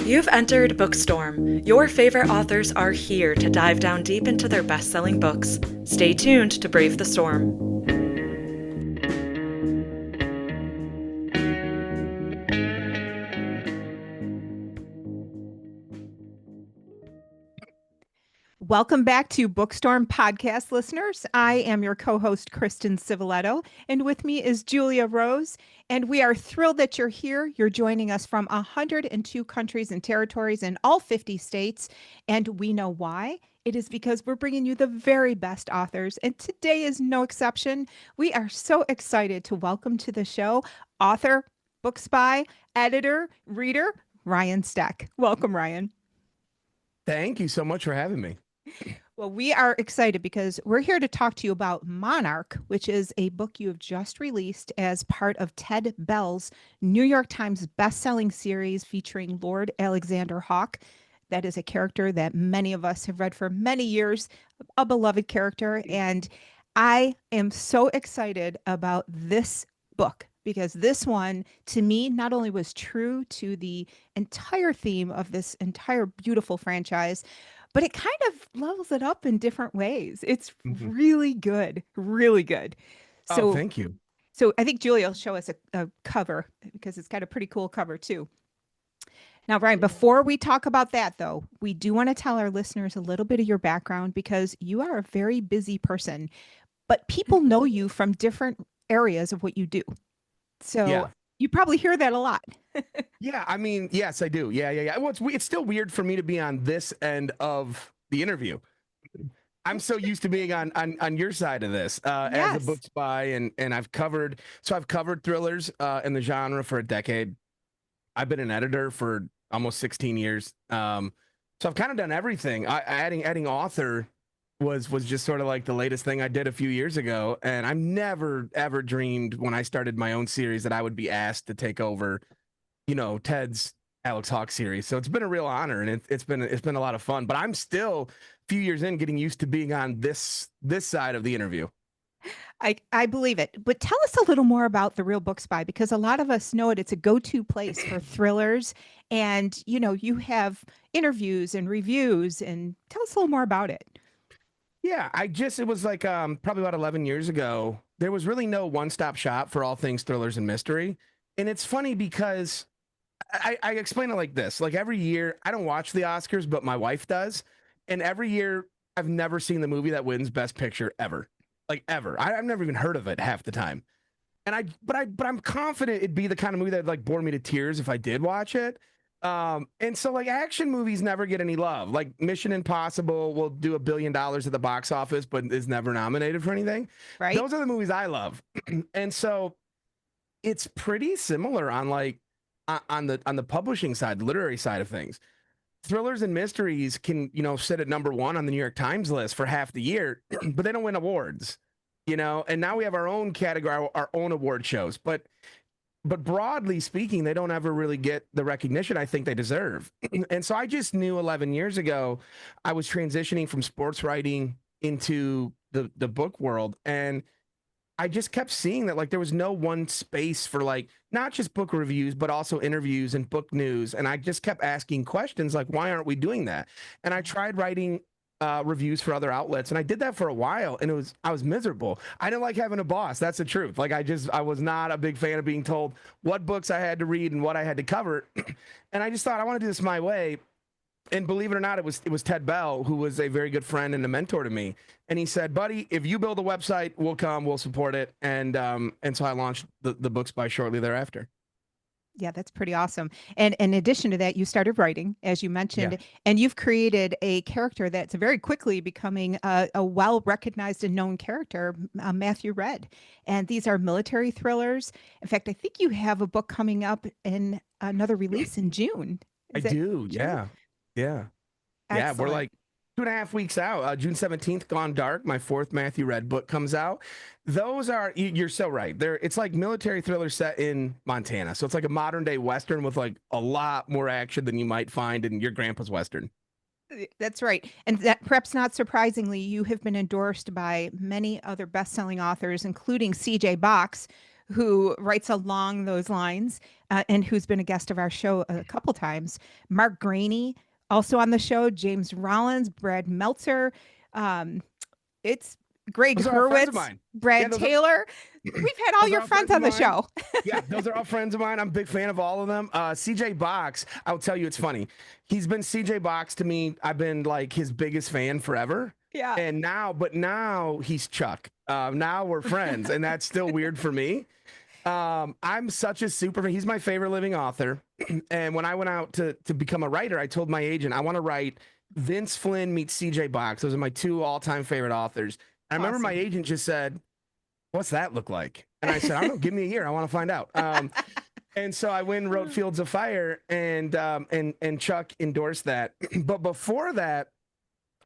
You've entered Bookstorm. Your favorite authors are here to dive down deep into their best-selling books. Stay tuned to brave the storm. Welcome back to Bookstorm Podcast, listeners. I am your co-host, Kristen Civiletto, and with me is Julia Rose, and we are thrilled that you're here. You're joining us from 102 countries and territories in all 50 states, and we know why. It is because we're bringing you the very best authors, and today is no exception. We are so excited to welcome to the show author, BOOKSPY, editor, reader, Ryan Steck. Welcome, Ryan. Thank you so much for having me. Well, we are excited because we're here to talk to you about Monarch, which is a book you have just released as part of Ted Bell's New York Times bestselling series featuring Lord Alexander Hawke. That is a character that many of us have read for many years, a beloved character. And I am so excited about this book because this one, to me, not only was true to the entire theme of this entire beautiful franchise, but it kind of levels it up in different ways. It's really good, really good. So, thank you. So I think Julia will show us a cover because it's got a pretty cool cover too. Now, Ryan, before we talk about that, though, we do want to tell our listeners a little bit of your background because you are a very busy person, but people know you from different areas of what you do. So you probably hear that a lot. Yeah, I mean, yes, I do. Yeah. Well, it's still weird for me to be on this end of the interview. I'm so used to being on your side of this as a book spy, and I've covered thrillers in the genre for a decade. I've been an editor for almost 16 years. So I've kind of done everything. Adding author was just sort of like the latest thing I did a few years ago, and I never ever dreamed when I started my own series that I would be asked to take over, Ted's Alex Hawke series. So it's been a real honor, and it's been a lot of fun. But I'm still a few years in, getting used to being on this side of the interview. I believe it. But tell us a little more about The Real Book Spy, because a lot of us know it. It's a go-to place for thrillers. And, you have interviews and reviews. And tell us a little more about it. Yeah, it was like probably about 11 years ago. There was really no one-stop shop for all things thrillers and mystery. And it's funny because I explain it like this. Like every year, I don't watch the Oscars, but my wife does. And every year, I've never seen the movie that wins Best Picture ever. Like ever. I've never even heard of it half the time. And but I'm confident it'd be the kind of movie that like bore me to tears if I did watch it. And so like action movies never get any love. Like Mission Impossible will do $1 billion at the box office, but is never nominated for anything. Right. Those are the movies I love. And so it's pretty similar on like on the publishing side, the literary side of things. Thrillers and mysteries can, sit at number 1 on the New York Times list for half the year, but they don't win awards, and now we have our own category, our own award shows, but broadly speaking, they don't ever really get the recognition I think they deserve. And so I just knew 11 years ago, I was transitioning from sports writing into the book world. And I just kept seeing that like there was no one space for like not just book reviews, but also interviews and book news. And I just kept asking questions like, why aren't we doing that? And I tried writing reviews for other outlets, and I did that for a while, and I was miserable. I didn't like having a boss. That's the truth. Like I was not a big fan of being told what books I had to read and what I had to cover. And I just thought I want to do this my way. And believe it or not, it was Ted Bell, who was a very good friend and a mentor to me. And he said, buddy, if you build a website, we'll support it. And so I launched the BOOKSPY shortly thereafter. Yeah, that's pretty awesome. And in addition to that, you started writing, as you mentioned, and you've created a character that's very quickly becoming a well-recognized and known character, Matthew Red. And these are military thrillers. In fact, I think you have a book coming up in another release in June. I do. June? Yeah. Yeah, we're like 2.5 weeks out. June 17th, Gone Dark, my 4th Matthew Red book comes out. Those are, you're so right. It's like military thriller set in Montana. So it's like a modern day Western with like a lot more action than you might find in your grandpa's Western. That's right. And that perhaps not surprisingly, you have been endorsed by many other best-selling authors, including C.J. Box, who writes along those lines, and who's been a guest of our show a couple times. Mark Graney, also on the show. James Rollins, Brad Meltzer. It's Greg Those are all friends of Hurwitz, mine. Brad Yeah, Taylor. We've had all those are your all friends of on the mine. show. Yeah, those are all friends of mine. I'm a big fan of all of them. CJ Box, I'll tell you, it's funny. He's been CJ Box to me. I've been like his biggest fan forever. Yeah. And now he's Chuck. Now we're friends, and that's still weird for me. I'm such a super fan. He's my favorite living author. And when I went out to become a writer, I told my agent, I want to write Vince Flynn meets CJ Box. Those are my two all-time favorite authors. And I remember my agent just said, "What's that look like?" And I said, "I don't know. Give me a year. I want to find out." And so I went and wrote Fields of Fire, and Chuck endorsed that. But before that,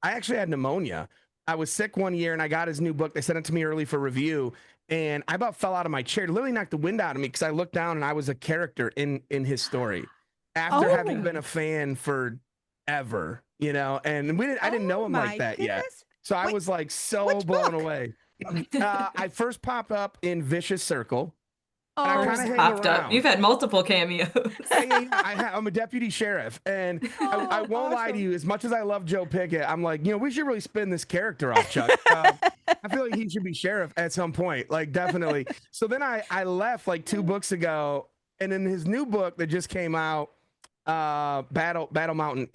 I actually had pneumonia. I was sick one year, and I got his new book. They sent it to me early for review, and I about fell out of my chair. Literally knocked the wind out of me because I looked down and I was a character in his story after having been a fan forever, you know. And I didn't know him like that yet, so I was like so blown away. I first pop up in Vicious Circle. And I kind of popped up. You've had multiple cameos. I'm a deputy sheriff, and I won't lie to you. As much as I love Joe Pickett, I'm like, we should really spin this character off, Chuck. I feel like he should be sheriff at some point, like definitely. So then I left like 2 books ago, and in his new book that just came out, Battle Mountain,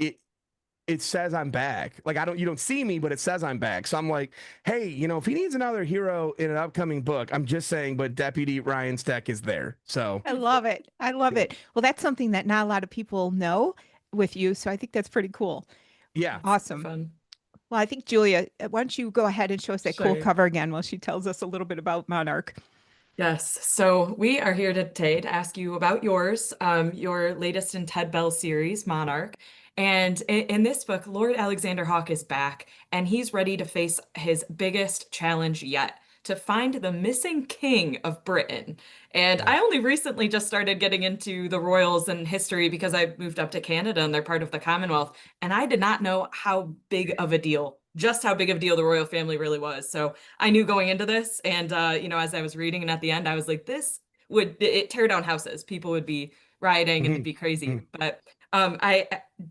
it says I'm back. Like you don't see me, but it says I'm back. So I'm like, hey, if he needs another hero in an upcoming book, I'm just saying, but Deputy Ryan Steck is there. So I love it. I love it. Well, that's something that not a lot of people know with you. So I think that's pretty cool. Yeah. Awesome. Fun. Well, I think Julia, why don't you go ahead and show us that cool cover again while she tells us a little bit about Monarch. Yes. So we are here today to ask you about yours, your latest in Ted Bell's series, Monarch. And in this book, Lord Alexander Hawke is back, and he's ready to face his biggest challenge yet, to find the missing king of Britain. And I only recently just started getting into the royals and history because I moved up to Canada and they're part of the Commonwealth. And I did not know how big of a deal, just how big of a deal the royal family really was. So I knew going into this, and as I was reading and at the end, I was like, this would tear down houses. People would be rioting and it'd be crazy. But I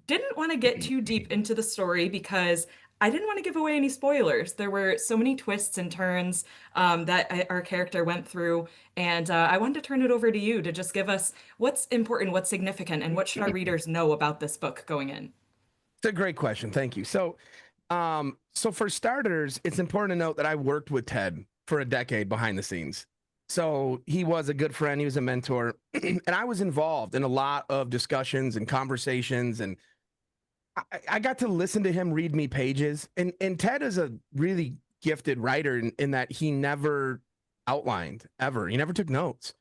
didn't want to get too deep into the story because I didn't want to give away any spoilers. There were so many twists and turns that our character went through, and I wanted to turn it over to you to just give us what's important, what's significant, and what should our readers know about this book going in. It's a great question. Thank you. So for starters, it's important to note that I worked with Ted for a decade behind the scenes. So he was a good friend. He was a mentor. And I was involved in a lot of discussions and conversations. And I got to listen to him read me pages. And Ted is a really gifted writer in that he never outlined ever. He never took notes.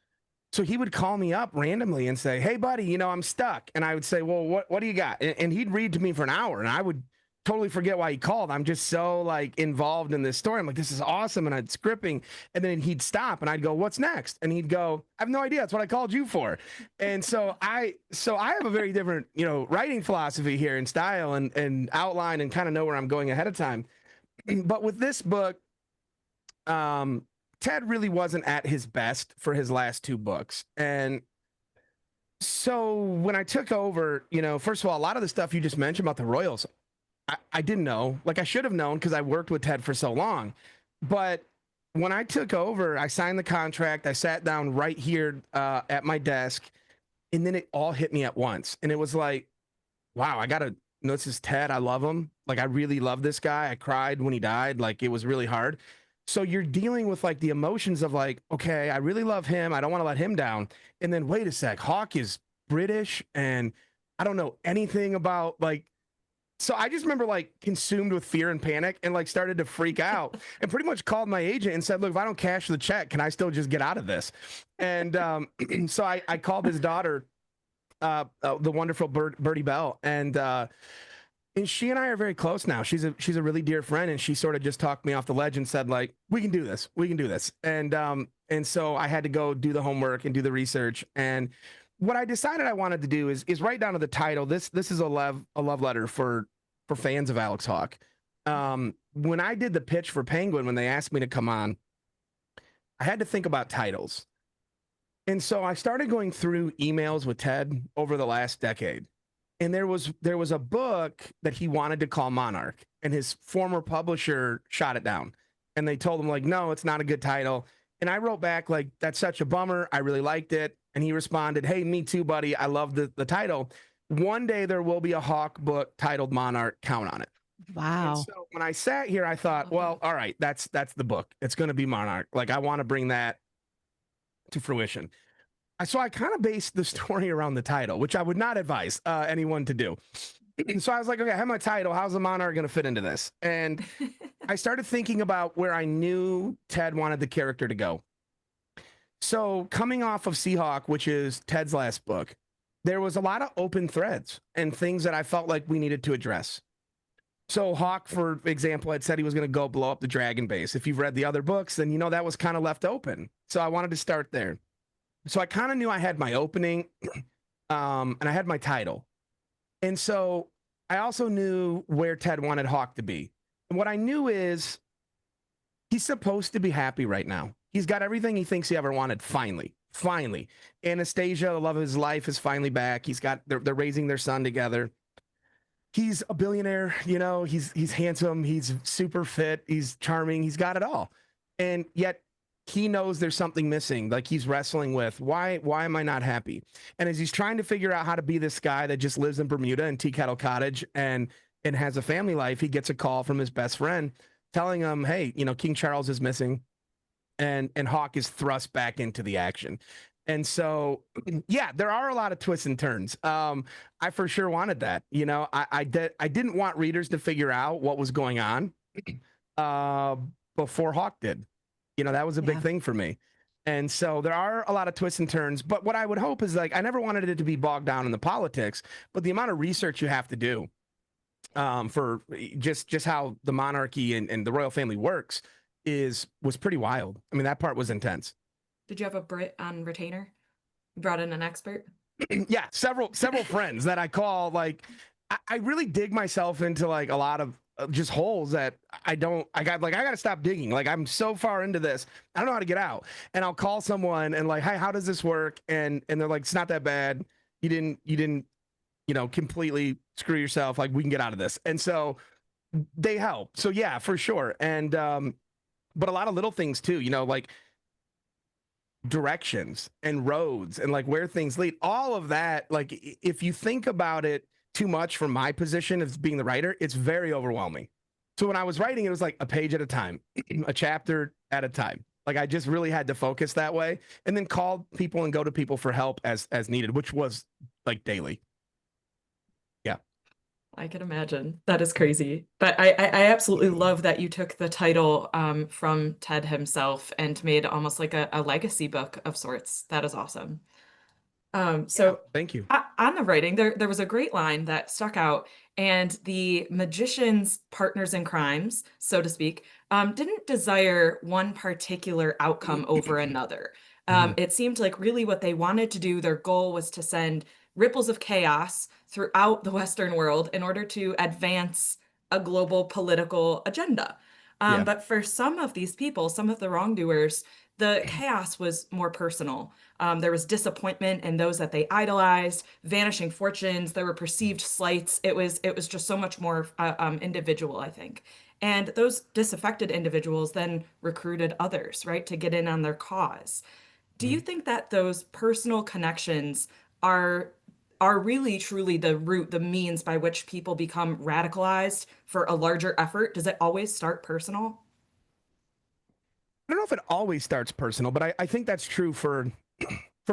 So he would call me up randomly and say, "Hey, buddy, I'm stuck." And I would say, "Well, what do you got?" And he'd read to me for an hour, and I would totally forget why he called. I'm just so involved in this story. I'm like, this is awesome. And I'd scripting, and then he'd stop and I'd go, "What's next?" And he'd go, "I have no idea. That's what I called you for." And so I have a very different, writing philosophy here and style and outline and kind of know where I'm going ahead of time. But with this book, Ted really wasn't at his best for his last 2 books. And so when I took over, first of all, a lot of the stuff you just mentioned about the royals, I didn't know. I should have known because I worked with Ted for so long. But when I took over, I signed the contract. I sat down right here at my desk, and then it all hit me at once. And it was like, wow, this is Ted. I love him. I really love this guy. I cried when he died. It was really hard. So you're dealing with the emotions of okay, I really love him. I don't want to let him down. And then wait a sec, Hawke is British and I don't know anything about so I just remember consumed with fear and panic and started to freak out and pretty much called my agent and said, "Look, if I don't cash the check, can I still just get out of this?" And so I called his daughter, the wonderful Birdie Bell, and she and I are very close now. She's a really dear friend, and she sort of just talked me off the ledge and said, "We can do this. We can do this." And so I had to go do the homework and do the research. And what I decided I wanted to do is write down to the title. This is a love letter for fans of Alex Hawke. When I did the pitch for Penguin, when they asked me to come on, I had to think about titles. And so I started going through emails with Ted over the last decade. And there was a book that he wanted to call Monarch, and his former publisher shot it down. And they told him, like, no, it's not a good title. And I wrote back, like, that's such a bummer. I really liked it. And he responded, hey, me too, buddy. I love the title. One day there will be a Hawke book titled Monarch. Count on it. Wow. And so when I sat here, I thought, well, all right, that's the book. It's going to be Monarch. Like, I want to bring that to fruition. So I kind of based the story around the title, which I would not advise anyone to do. So I was like, okay, I have my title. How's the Monarch going to fit into this? And I started thinking about where I knew Ted wanted the character to go. So coming off of Seahawk, which is Ted's last book, there was a lot of open threads and things that I felt like we needed to address. So Hawke, for example, had said he was going to go blow up the dragon base. If you've read the other books, then you know that was kind of left open. So I wanted to start there. So I kind of knew I had my opening and I had my title. And so I also knew where Ted wanted Hawke to be. And what I knew is he's supposed to be happy right now. He's got everything he thinks he ever wanted. Finally. Anastasia, the love of his life, is finally back. They're raising their son together. He's a billionaire, you know, he's handsome, he's super fit, he's charming, he's got it all. And yet he knows there's something missing, like he's wrestling with, why am I not happy? And as he's trying to figure out how to be this guy that just lives in Bermuda in Tea Kettle Cottage and has a family life, he gets a call from his best friend telling him, hey, you know, King Charles is missing, and Hawke is thrust back into the action. And so, yeah, there are a lot of twists and turns. I for sure wanted that. You know, I didn't want readers to figure out what was going on before Hawke did. You know, that was a big thing for me. And so there are a lot of twists and turns. But what I would hope is, like, I never wanted it to be bogged down in the politics, but the amount of research you have to do for just how the monarchy and the royal family works was pretty wild. I mean, that part was intense. Did you have a Brit on retainer? You brought in an expert? Yeah, several friends that I call, like, I really dig myself into, like, a lot of just holes that I got to stop digging. Like, I'm so far into this, I don't know how to get out. And I'll call someone and, like, hey, how does this work? And they're like, it's not that bad. You didn't, you know, completely screw yourself. Like, we can get out of this. And so they help. So yeah, for sure. And, but a lot of little things too, you know, like directions and roads and, like, where things lead, all of that. Like, if you think about it too much from my position as being the writer, it's very overwhelming. So when I was writing, it was like a page at a time, a chapter at a time. Like, I just really had to focus that way, and then call people and go to people for help as needed, which was like daily. Yeah. I can imagine. That is crazy. But I absolutely love that you took the title from Ted himself and made almost like a legacy book of sorts. That is awesome. So thank you. On the writing, there was a great line that stuck out, and the magician's partners in crimes, so to speak, didn't desire one particular outcome over another. It seemed like really what they wanted to do, their goal was to send ripples of chaos throughout the Western world in order to advance a global political agenda. But for some of these people, some of the wrongdoers, the chaos was more personal. There was disappointment in those that they idolized, vanishing fortunes, there were perceived slights. It was just so much more individual, I think. And those disaffected individuals then recruited others, right, to get in on their cause. Do you think that those personal connections are really truly the root, the means by which people become radicalized for a larger effort? Does it always start personal? I don't know if it always starts personal, but I think that's true for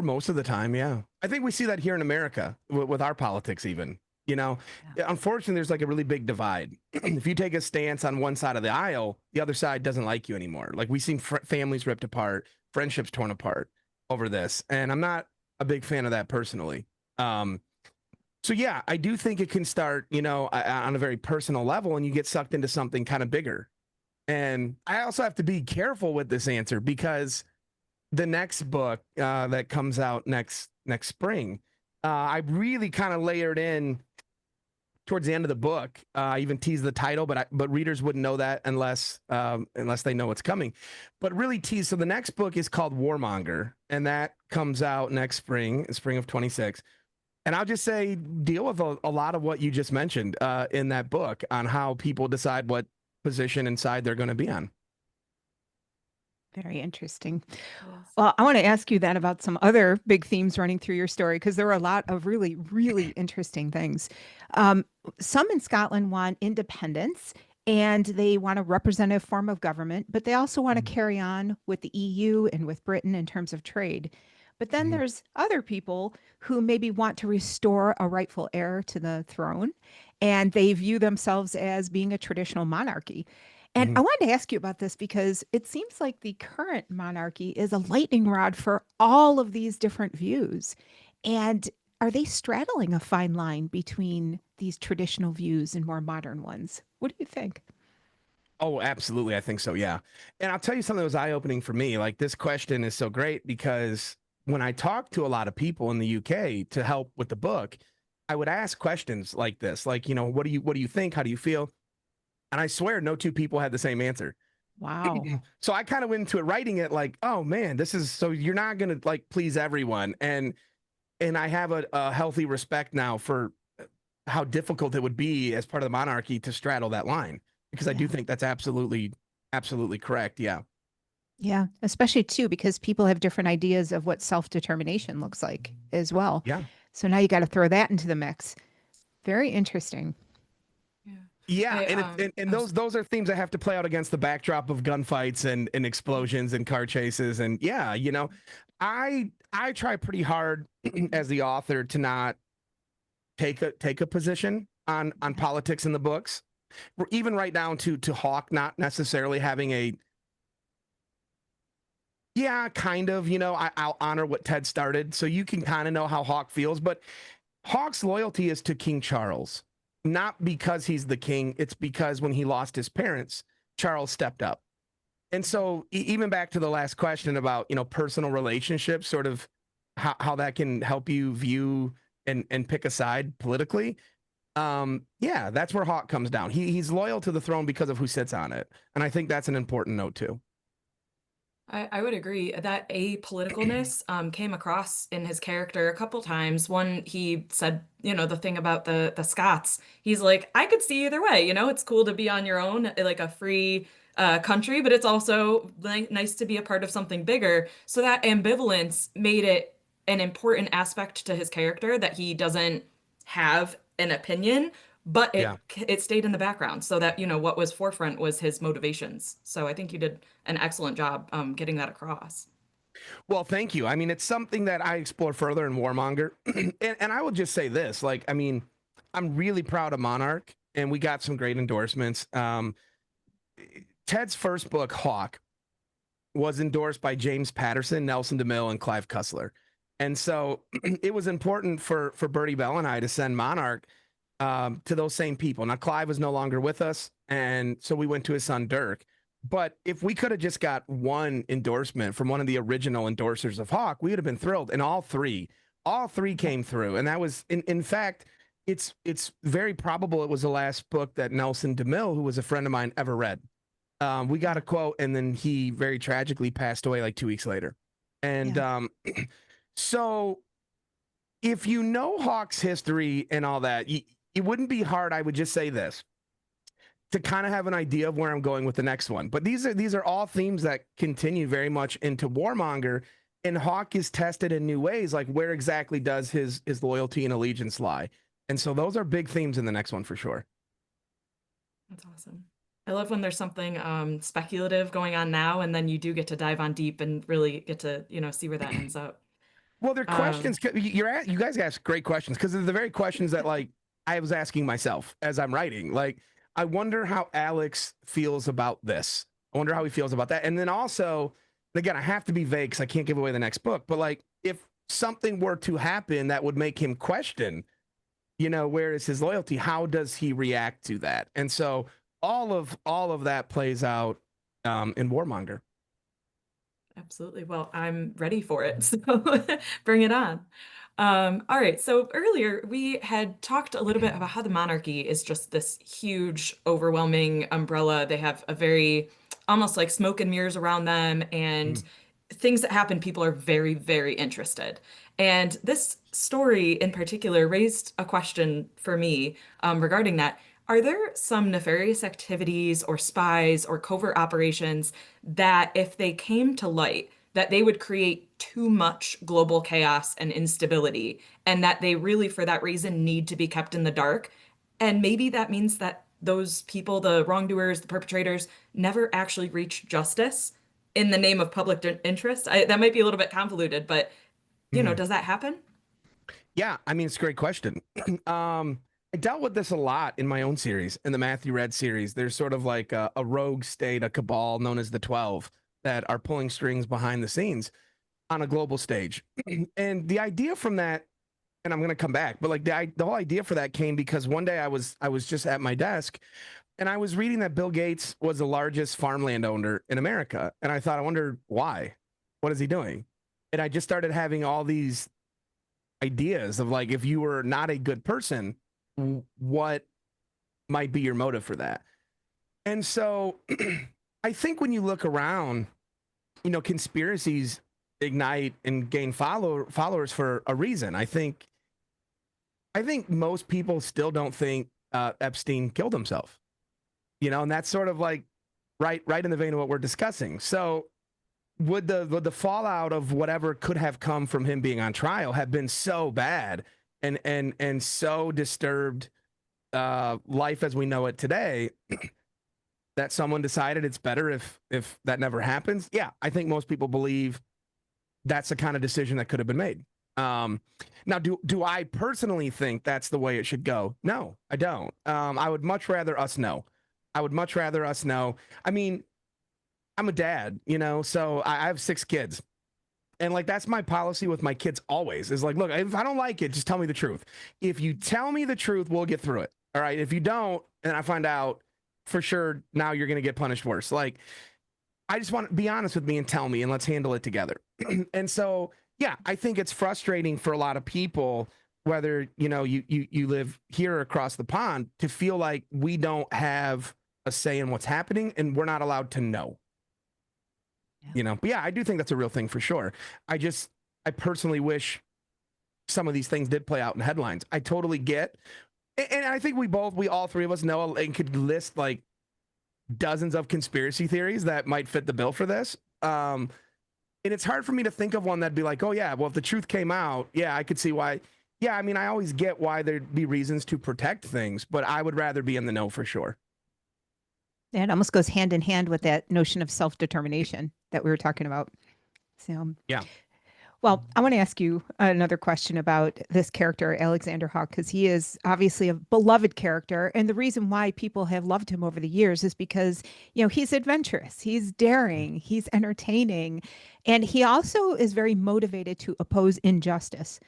most of the time. Yeah. I think we see that here in America with our politics, even, you know. Unfortunately, there's like a really big divide. If you take a stance on one side of the aisle, the other side doesn't like you anymore. Like, we've seen families ripped apart, friendships torn apart over this. And I'm not a big fan of that personally. So yeah, I do think it can start, you know, on a very personal level, and you get sucked into something kind of bigger. And I also have to be careful with this answer, because the next book that comes out next spring, I really kind of layered in towards the end of the book. I even tease the title, but readers wouldn't know that unless they know what's coming. But really tease. So the next book is called Warmonger, and that comes out next spring of 26. And I'll just say, deal with a lot of what you just mentioned in that book on how people decide what position and side they're going to be on. Very interesting. Yes. Well, I want to ask you then about some other big themes running through your story, because there were a lot of really, really interesting things. Some in Scotland want independence and they want a representative form of government, but they also want to carry on with the EU and with Britain in terms of trade. But then there's other people who maybe want to restore a rightful heir to the throne, and they view themselves as being a traditional monarchy. And I wanted to ask you about this because it seems like the current monarchy is a lightning rod for all of these different views. And are they straddling a fine line between these traditional views and more modern ones? What do you think? Oh, absolutely. I think so. Yeah. And I'll tell you something that was eye-opening for me. Like, this question is so great because when I talk to a lot of people in the UK to help with the book, I would ask questions like this, like, what do you think? How do you feel? And I swear no two people had the same answer. Wow. So I kind of went into it writing it like, oh man, this is, so you're not going to like please everyone. And I have a healthy respect now for how difficult it would be as part of the monarchy to straddle that line, because I do think that's absolutely correct. Yeah. Yeah, especially too, because people have different ideas of what self-determination looks like as well. Yeah. So now you got to throw that into the mix. Very interesting. Yeah, I, and those are themes that have to play out against the backdrop of gunfights and explosions and car chases. And yeah, I try pretty hard as the author to not take a position on politics in the books, even right down to Hawke not necessarily having a kind of, I'll honor what Ted started, so you can kind of know how Hawke feels, but Hawke's loyalty is to King Charles. Not because he's the king, it's because when he lost his parents, Charles stepped up. And so even back to the last question about, personal relationships, sort of how that can help you view and pick a side politically. That's where Hawke comes down. He's loyal to the throne because of who sits on it. And I think that's an important note too. I would agree that apoliticalness came across in his character a couple times. One, he said, the thing about the Scots. He's like, I could see either way. It's cool to be on your own, like a free country, but it's also nice to be a part of something bigger. So that ambivalence made it an important aspect to his character, that he doesn't have an opinion, but it stayed in the background, so that what was forefront was his motivations. So I think you did an excellent job getting that across. Well, thank you. I mean, it's something that I explore further in Warmonger. and I will just say this, like, I mean, I'm really proud of Monarch, and we got some great endorsements. Ted's first book, Hawke, was endorsed by James Patterson, Nelson DeMille, and Clive Cussler. And so it was important for Bertie Bell and I to send Monarch to those same people. Now, Clive was no longer with us, and so we went to his son, Dirk. But if we could have just got one endorsement from one of the original endorsers of Hawke, we would have been thrilled. And all three came through. And that was, in fact, it's very probable it was the last book that Nelson DeMille, who was a friend of mine, ever read. We got a quote, and then he very tragically passed away like 2 weeks later. And so if you know Hawke's history and all that, it wouldn't be hard, I would just say this, to kind of have an idea of where I'm going with the next one. But these are all themes that continue very much into Warmonger, and Hawke is tested in new ways, like where exactly does his loyalty and allegiance lie? And so those are big themes in the next one for sure. That's awesome. I love when there's something speculative going on now, and then you do get to dive on deep and really get to, see where that ends up. Well, they're questions. You guys ask great questions, because they're the very questions that, like, I was asking myself as I'm writing. Like, I wonder how Alex feels about this. I wonder how he feels about that. And then also, again, I have to be vague because I can't give away the next book. But like, if something were to happen that would make him question, where is his loyalty? How does he react to that? And so all of that plays out in Warmonger. Absolutely. Well, I'm ready for it. So bring it on. All right. So earlier we had talked a little bit about how the monarchy is just this huge, overwhelming umbrella. They have a very almost like smoke and mirrors around them, and things that happen, people are very, very interested. And this story in particular raised a question for me regarding that. Are there some nefarious activities or spies or covert operations that, if they came to light, that they would create too much global chaos and instability, and that they really, for that reason, need to be kept in the dark? And maybe that means that those people, the wrongdoers, the perpetrators, never actually reach justice in the name of public interest. That might be a little bit convoluted, but Mhm. does that happen? Yeah, I mean, it's a great question. I dealt with this a lot in my own series, in the Matthew Red series. There's sort of like a rogue state, a cabal known as the 12 that are pulling strings behind the scenes on a global stage. And the idea from that, and I'm going to come back, but like the whole idea for that came because one day I was just at my desk and I was reading that Bill Gates was the largest farmland owner in America. And I thought, I wonder why? What is he doing? And I just started having all these ideas of like, if you were not a good person, what might be your motive for that? And so I think when you look around, conspiracies ignite and gain followers for a reason. I think most people still don't think Epstein killed himself, and that's sort of like right in the vein of what we're discussing. So would the fallout of whatever could have come from him being on trial have been so bad and so disturbed life as we know it today that someone decided it's better if that never happens? Yeah, I think most people believe that's the kind of decision that could have been made. Now, do I personally think that's the way it should go? No, I don't. I would much rather us know. I would much rather us know. I mean, I'm a dad, so I have 6 kids. And like, that's my policy with my kids always is like, look, if I don't like it, just tell me the truth. If you tell me the truth, we'll get through it. All right. If you don't, and I find out, for sure, now you're going to get punished worse. Like, I just want to be honest with me and tell me, and let's handle it together. And so, yeah, I think it's frustrating for a lot of people, whether, you live here or across the pond, to feel like we don't have a say in what's happening and we're not allowed to know. But yeah, I do think that's a real thing for sure. I personally wish some of these things did play out in headlines. I totally get. And I think we all three of us know and could list like dozens of conspiracy theories that might fit the bill for this. And it's hard for me to think of one that'd be like, oh yeah, well, if the truth came out, yeah, I could see why. Yeah, I mean, I always get why there'd be reasons to protect things, but I would rather be in the know for sure. It almost goes hand in hand with that notion of self-determination that we were talking about. So, Yeah. well, I want to ask you another question about this character, Alexander Hawke, because he is obviously a beloved character. And the reason why people have loved him over the years is because, he's adventurous, he's daring, he's entertaining, and he also is very motivated to oppose injustice.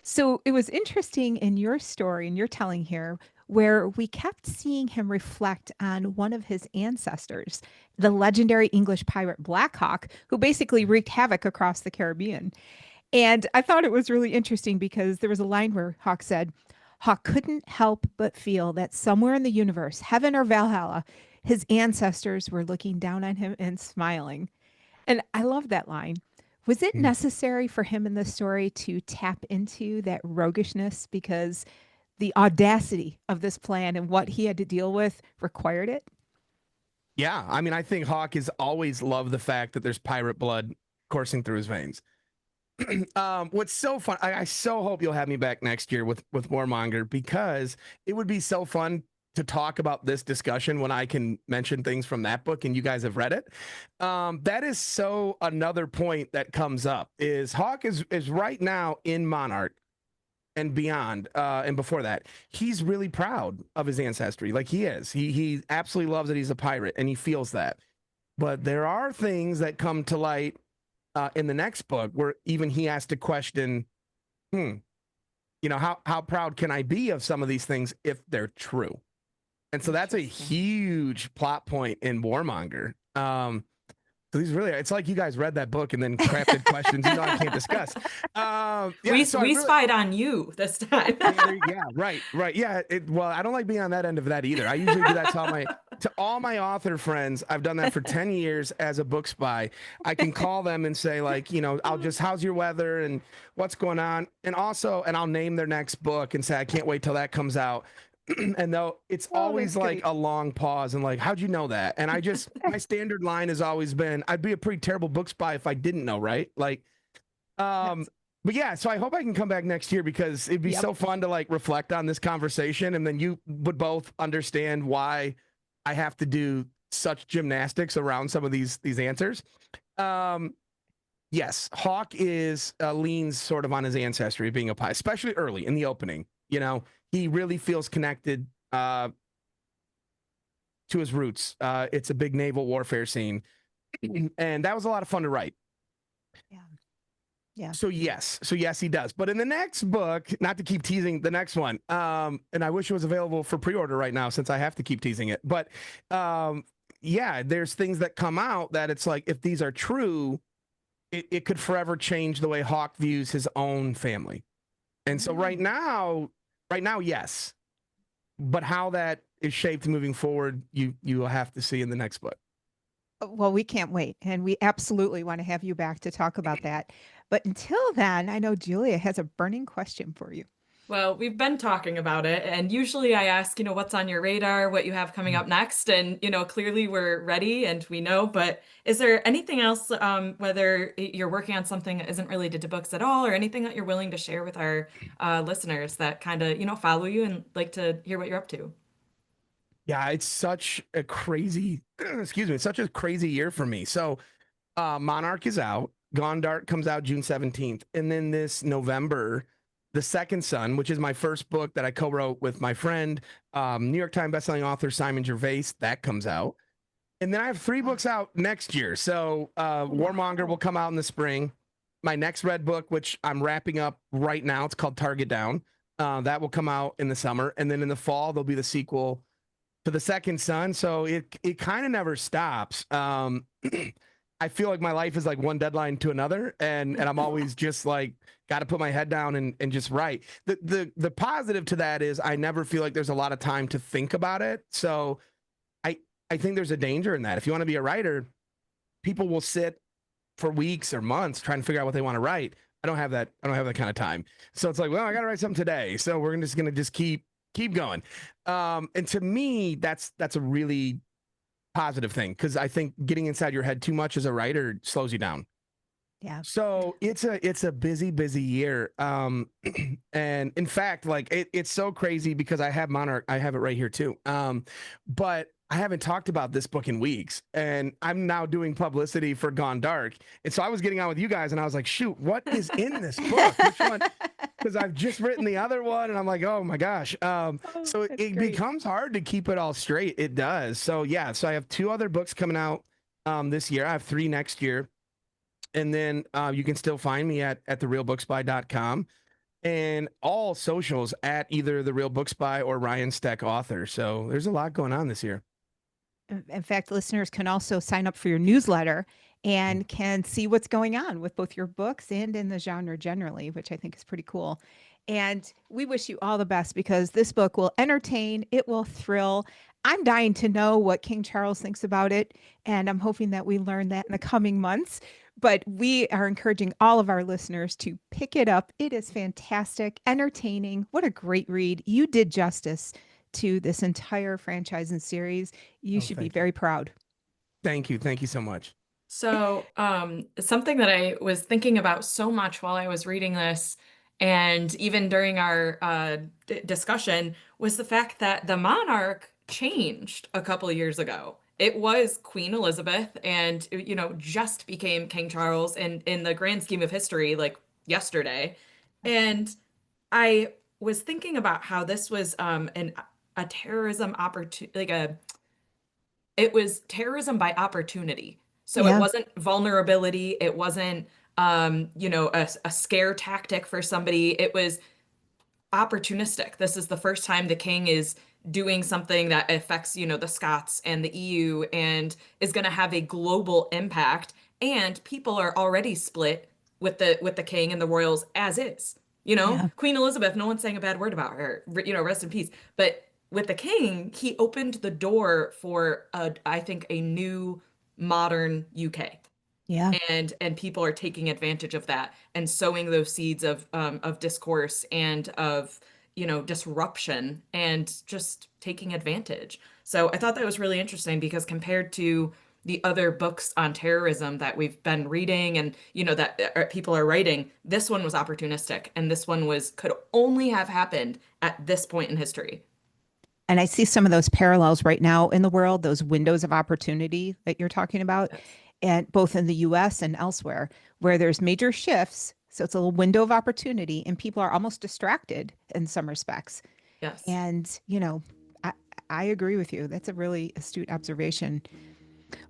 So it was interesting in your story, in your telling here, where we kept seeing him reflect on one of his ancestors, the legendary English pirate Black Hawk, who basically wreaked havoc across the Caribbean. And I thought it was really interesting because there was a line where Hawke said, Hawke couldn't help but feel that somewhere in the universe, heaven or Valhalla, his ancestors were looking down on him and smiling. And I love that line. Was it necessary for him in the story to tap into that roguishness because the audacity of this plan and what he had to deal with required it? Yeah, I mean, I think Hawke has always loved the fact that there's pirate blood coursing through his veins. What's so fun, I so hope you'll have me back next year with Warmonger, because it would be so fun to talk about this discussion when I can mention things from that book and you guys have read it. That is so another point that comes up is Hawke is right now in Monarch and beyond, and before that, he's really proud of his ancestry. Like he is. He absolutely loves that he's a pirate and he feels that. But there are things that come to light in the next book where even he has to question, how proud can I be of some of these things if they're true? And so that's a huge plot point in Warmonger. So these really, it's like you guys read that book and then crafted questions I can't discuss. We so I really, spied on you this time. yeah, right. Yeah. Well, I don't like being on that end of that either. I usually do that to all my author friends. I've done that for 10 years as a book spy. I can call them and say, like, I'll just, how's your weather and what's going on? And also, and I'll name their next book and say, I can't wait till that comes out. And though it's always like a long pause and like, how'd you know that? And I just, my standard line has always been, I'd be a pretty terrible book spy if I didn't know, right? Like, but yeah, so I hope I can come back next year because it'd be so fun to like reflect on this conversation, and then you would both understand why I have to do such gymnastics around some of these answers. Yes, Hawke leans sort of on his ancestry of being a pie, especially early in the opening. He really feels connected to his roots. It's a big naval warfare scene, and that was a lot of fun to write. Yeah. So yes, he does. But in the next book, not to keep teasing the next one, and I wish it was available for pre-order right now since I have to keep teasing it. But there's things that come out that it's like, if these are true, it could forever change the way Hawke views his own family. And so right now, yes. But how that is shaped moving forward, you will have to see in the next book. Well, we can't wait. And we absolutely want to have you back to talk about that. But until then, I know Julia has a burning question for you. Well, we've been talking about it, and usually I ask, what's on your radar, what you have coming up next, and, clearly we're ready and we know, but is there anything else, whether you're working on something that isn't related to books at all, or anything that you're willing to share with our listeners that kind of, follow you and like to hear what you're up to? Yeah, it's such a crazy, it's such a crazy year for me. So Monarch is out. Gone Dark comes out June 17th. And then this November, The Second Son, which is my first book that I co-wrote with my friend, New York Times bestselling author Simon Gervais, that comes out. And then I have 3 books out next year. So Warmonger will come out in the spring. My next Red book, which I'm wrapping up right now, it's called Target Down. That will come out in the summer. And then in the fall, there'll be the sequel to The Second Son. So it kind of never stops. I feel like my life is like one deadline to another, and I'm always just like got to put my head down and just write. The positive to that is I never feel like there's a lot of time to think about it. So I think there's a danger in that. If you want to be a writer, people will sit for weeks or months trying to figure out what they want to write. I don't have that kind of time. So it's like, well, I got to write something today. So we're just going to keep going. And to me, that's a really positive thing, because I think getting inside your head too much as a writer slows you down. Yeah. So it's a busy year. And in fact, like it's so crazy because I have Monarch, I have it right here too. But I haven't talked about this book in weeks, and I'm now doing publicity for Gone Dark. And so I was getting on with you guys and I was like, shoot, what is in this book? Which one? Because I've just written the other one and I'm like, oh my gosh. So it becomes hard to keep it all straight. It does. So yeah, so I have 2 other books coming out this year. I have 3 next year. And then you can still find me at therealbookspy.com and all socials at either The Real Book Spy or RYAN STECK Author. So there's a lot going on this year. In fact, listeners can also sign up for your newsletter and can see what's going on with both your books and in the genre generally, which I think is pretty cool. And we wish you all the best, because this book will entertain, it will thrill. I'm dying to know what King Charles thinks about it, and I'm hoping that we learn that in the coming months. But we are encouraging all of our listeners to pick it up. It is fantastic, entertaining. What a great read. You did justice to this entire franchise and series. You should be very proud. Thank you. Thank you so much. So something that I was thinking about so much while I was reading this, and even during our discussion, was the fact that the monarch changed a couple of years ago. It was Queen Elizabeth, and just became King Charles, and in the grand scheme of history, like yesterday. And I was thinking about how this was a terrorism opportunity, it was terrorism by opportunity. So it wasn't vulnerability. It wasn't, a scare tactic for somebody. It was opportunistic. This is the first time the king is doing something that affects, the Scots and the EU and is going to have a global impact. And people are already split with the king and the royals as is. Yeah. Queen Elizabeth, no one's saying a bad word about her, rest in peace. But with the king, he opened the door for I think a new modern UK. Yeah. And people are taking advantage of that and sowing those seeds of discourse and of disruption and just taking advantage. So I thought that was really interesting because compared to the other books on terrorism that we've been reading and that people are writing, this one was opportunistic, and this one could only have happened at this point in history. And I see some of those parallels right now in the world, those windows of opportunity that you're talking about, Yes. and both in the US and elsewhere, where there's major shifts. So it's a little window of opportunity, and people are almost distracted in some respects. Yes. And, I agree with you. That's a really astute observation.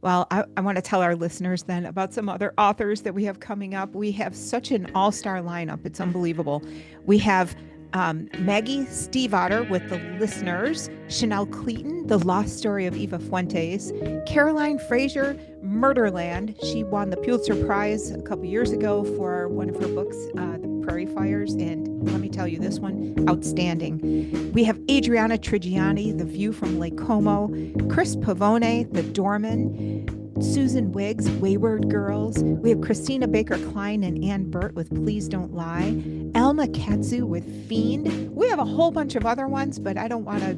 Well, I want to tell our listeners then about some other authors that we have coming up. We have such an all-star lineup. It's unbelievable. We have Maggie Stiefvater with The Listeners, Chanel Cleaton, The Lost Story of Eva Fuentes, Caroline Fraser, Murderland. She won the Pulitzer Prize a couple years ago for one of her books, The Prairie Fires, and let me tell you, this one, outstanding. We have Adriana Trigiani, The View from Lake Como, Chris Pavone, The Doorman, Susan Wiggs, Wayward Girls. We have Christina Baker Klein and Ann Burt with Please Don't Lie. Elma Katsu with Fiend. We have a whole bunch of other ones, but I don't want to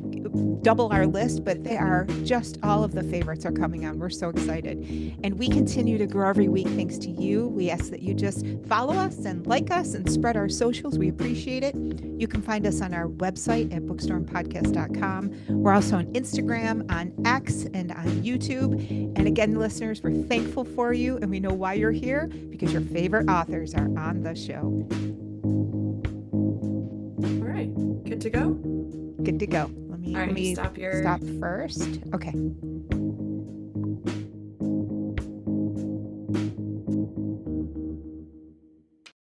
double our list, but they are just all of the favorites are coming on. We're so excited. And we continue to grow every week thanks to you. We ask that you just follow us and like us and spread our socials. We appreciate it. You can find us on our website at bookstormpodcast.com. We're also on Instagram, on X, and on YouTube. And again, listeners, we're thankful for you, and we know why you're here, because your favorite authors are on the show. All right. Good to go? Good to go. All right, Let me stop stop first. Okay.